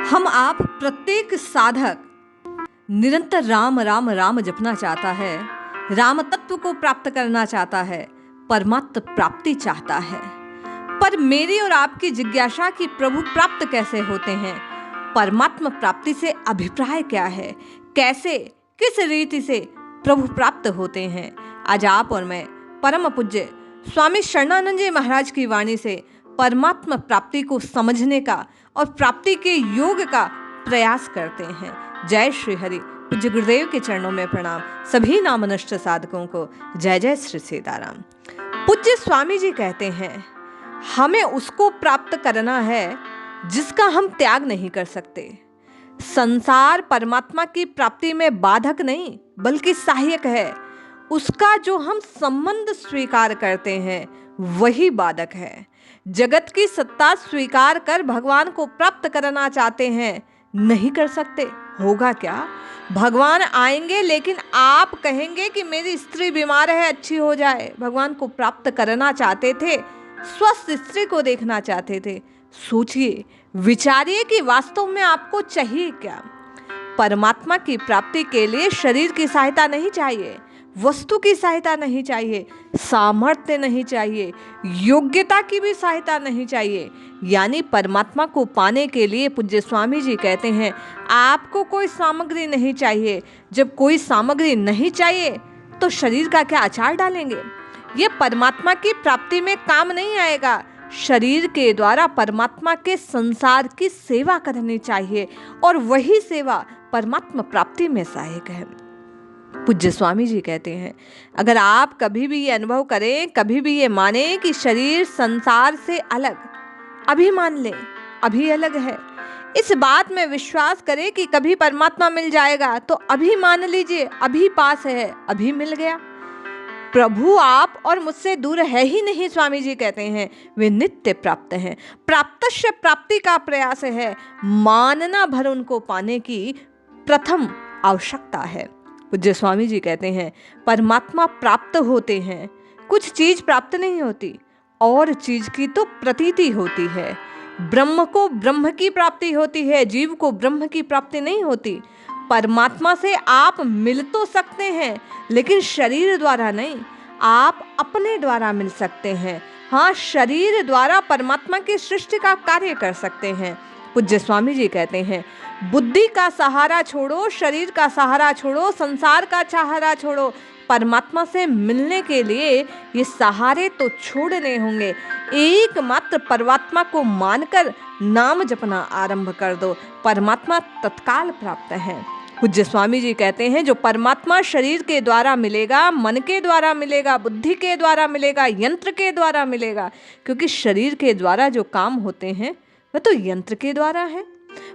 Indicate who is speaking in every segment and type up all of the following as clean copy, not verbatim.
Speaker 1: हम आप प्रत्येक साधक निरंतर राम राम राम जपना चाहता है, राम तत्व को प्राप्त करना चाहता है, परमात्म प्राप्ति चाहता है। पर मेरी और आपकी जिज्ञासा कि प्रभु प्राप्त कैसे होते हैं, परमात्म प्राप्ति से अभिप्राय क्या है, कैसे किस रीति से प्रभु प्राप्त होते हैं, आज आप और मैं परम पूज्य स्वामी शरणानंद जी महाराज की वाणी से परमात्म प्राप्ति को समझने का और प्राप्ति के योग का प्रयास करते हैं। जय श्री हरि। पूज्य गुरुदेव के चरणों में प्रणाम। सभी नामनष्ट साधकों को जय जय श्री सीताराम। पूज्य स्वामी जी कहते हैं, हमें उसको प्राप्त करना है जिसका हम त्याग नहीं कर सकते। संसार परमात्मा की प्राप्ति में बाधक नहीं बल्कि सहायक है। उसका जो हम संबंध स्वीकार करते हैं वही बाधक है। जगत की सत्ता स्वीकार कर भगवान को प्राप्त करना चाहते हैं, नहीं कर सकते। होगा क्या? भगवान आएंगे लेकिन आप कहेंगे कि मेरी स्त्री बीमार है, अच्छी हो जाए। भगवान को प्राप्त करना चाहते थे, स्वस्थ स्त्री को देखना चाहते थे। सोचिए, विचारिए कि वास्तव में आपको चाहिए क्या। परमात्मा की प्राप्ति के लिए शरीर की सहायता नहीं चाहिए, वस्तु की सहायता नहीं चाहिए, सामर्थ्य नहीं चाहिए, योग्यता की भी सहायता नहीं चाहिए। यानी परमात्मा को पाने के लिए पूज्य स्वामी जी कहते हैं, आपको कोई सामग्री नहीं चाहिए। जब कोई सामग्री नहीं चाहिए तो शरीर का क्या अचार डालेंगे? ये परमात्मा की प्राप्ति में काम नहीं आएगा। शरीर के द्वारा परमात्मा के संसार की सेवा करनी चाहिए और वही सेवा परमात्मा प्राप्ति में सहायक है। पूज्य स्वामी जी कहते हैं, अगर आप कभी भी ये अनुभव करें, कभी भी ये माने कि शरीर संसार से अलग, अभी मान लें अभी अलग है, इस बात में विश्वास करें कि कभी परमात्मा मिल जाएगा, तो अभी मान लीजिए अभी पास है, अभी मिल गया। प्रभु आप और मुझसे दूर है ही नहीं। स्वामी जी कहते हैं वे नित्य प्राप्त हैं। प्राप्तस्य प्राप्ति का प्रयास है, मानना भर उनको पाने की प्रथम आवश्यकता है। पूज्य स्वामी जी कहते हैं, परमात्मा प्राप्त होते हैं, कुछ चीज प्राप्त नहीं होती, और चीज की तो प्रतीति होती है। ब्रह्म को ब्रह्म की प्राप्ति होती है, जीव को ब्रह्म की प्राप्ति नहीं होती। परमात्मा से आप मिल तो सकते हैं लेकिन शरीर द्वारा नहीं, आप अपने द्वारा मिल सकते हैं। हाँ, शरीर द्वारा परमात्मा की सृष्टि का कार्य कर सकते हैं। पूज्य स्वामी जी कहते हैं, बुद्धि का सहारा छोड़ो, शरीर का सहारा छोड़ो, संसार का सहारा छोड़ो, परमात्मा से मिलने के लिए ये सहारे तो छोड़ने होंगे। एकमात्र परमात्मा को मानकर नाम जपना आरंभ कर दो, परमात्मा तत्काल प्राप्त है। पूज्य स्वामी जी कहते हैं, जो परमात्मा शरीर के द्वारा मिलेगा, मन के द्वारा मिलेगा, बुद्धि के द्वारा मिलेगा, यंत्र के द्वारा मिलेगा, क्योंकि शरीर के द्वारा जो काम होते हैं वह तो यंत्र के द्वारा है,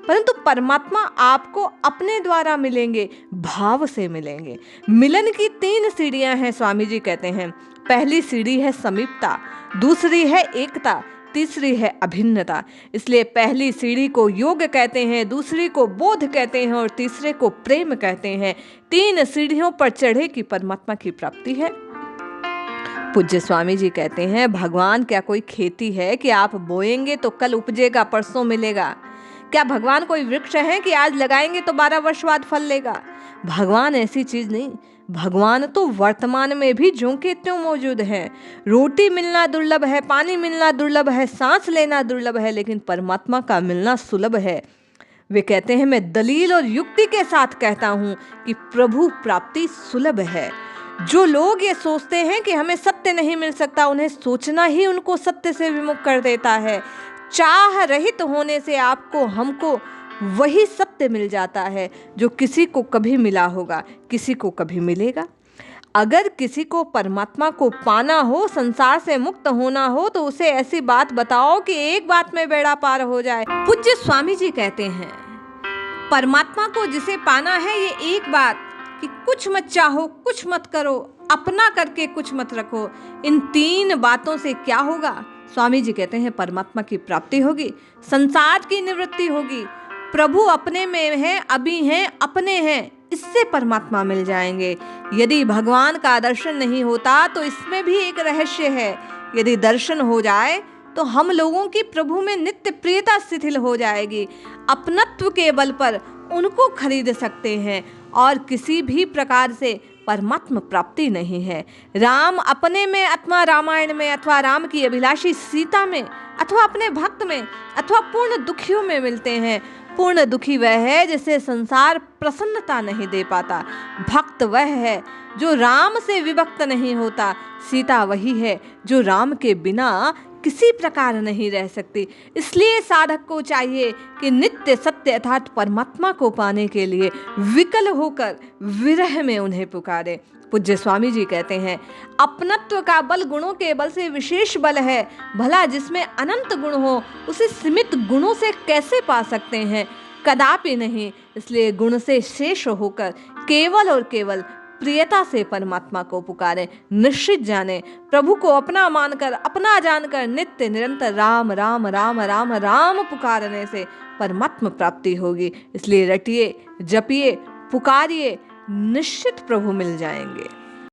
Speaker 1: परंतु परमात्मा आपको अपने द्वारा मिलेंगे, भाव से मिलेंगे। मिलन की 3 सीढ़ियां हैं। स्वामी जी कहते हैं, पहली सीढ़ी है समीपता, दूसरी है एकता, तीसरी है अभिन्नता। इसलिए पहली सीढ़ी को योग कहते हैं, दूसरी को बोध कहते हैं और तीसरे को प्रेम कहते हैं। 3 सीढ़ियों पर चढ़े की परमात्मा की प्राप्ति है। पूज्य स्वामी जी कहते हैं, भगवान क्या कोई खेती है कि आप बोएंगे तो कल उपजेगा, परसों मिलेगा? क्या भगवान कोई वृक्ष है कि आज लगाएंगे तो 12 वर्ष बाद फल लेगा? भगवान ऐसी चीज नहीं। भगवान तो वर्तमान में भी ज्यों के त्यों मौजूद है। रोटी मिलना दुर्लभ है, पानी मिलना दुर्लभ है, सांस लेना दुर्लभ है, लेकिन परमात्मा का मिलना सुलभ है। वे कहते हैं, मैं दलील और युक्ति के साथ कहता हूं कि प्रभु प्राप्ति सुलभ है। जो लोग ये सोचते हैं कि हमें सत्य नहीं मिल सकता, उन्हें सोचना ही उनको सत्य से विमुख कर देता है। चाह रहित होने से आपको हमको वही सत्य मिल जाता है जो किसी को कभी मिला होगा, किसी को कभी मिलेगा। अगर किसी को परमात्मा को पाना हो, संसार से मुक्त होना हो, तो उसे ऐसी बात बताओ कि एक बात में बेड़ा पार हो जाए। पूज्य स्वामी जी कहते हैं, परमात्मा को जिसे पाना है, ये एक बात कि कुछ मत चाहो, कुछ मत करो, अपना करके कुछ मत रखो, इन 3 बातों से क्या होगा? स्वामी जी कहते हैं, परमात्मा की प्राप्ति होगी, संसार की निवृत्ति होगी, प्रभु अपने में है, अभी हैं, अपने हैं, इससे परमात्मा मिल जाएंगे। यदि भगवान का दर्शन नहीं होता तो इसमें भी एक रहस्य है। यदि दर्शन हो जाए तो हम लोगों की प्रभु में नित्य प्रियता शिथिल हो जाएगी। अपनत्व के बल पर उनको खरीद सकते हैं और किसी भी प्रकार से परमात्म प्राप्ति नहीं है। राम अपने में अथवा रामायण में अथवा राम की अभिलाषी सीता में अथवा अपने भक्त में अथवा पूर्ण दुखियों में मिलते हैं। पूर्ण दुखी वह है जिसे संसार प्रसन्नता नहीं दे पाता। भक्त वह है जो राम से विभक्त नहीं होता। सीता वही है जो राम के बिना किसी प्रकार नहीं रह सकती। इसलिए साधक को चाहिए कि नित्य सत्य अर्थात परमात्मा को पाने के लिए विकल होकर विरह में उन्हें पुकारे। पूज्य स्वामी जी कहते हैं, अपनत्व का बल गुणों के बल से विशेष बल है। भला जिसमें अनंत गुण हो उसे सीमित गुणों से कैसे पा सकते हैं? कदापि नहीं। इसलिए गुण से शेष होकर केवल और केवल प्रियता से परमात्मा को पुकारें। निश्चित जाने प्रभु को अपना मानकर अपना जानकर नित्य निरंतर राम राम राम राम राम पुकारने से परमात्मा प्राप्ति होगी। इसलिए रटिए, जपिए, पुकारिए, निश्चित प्रभु मिल जाएंगे।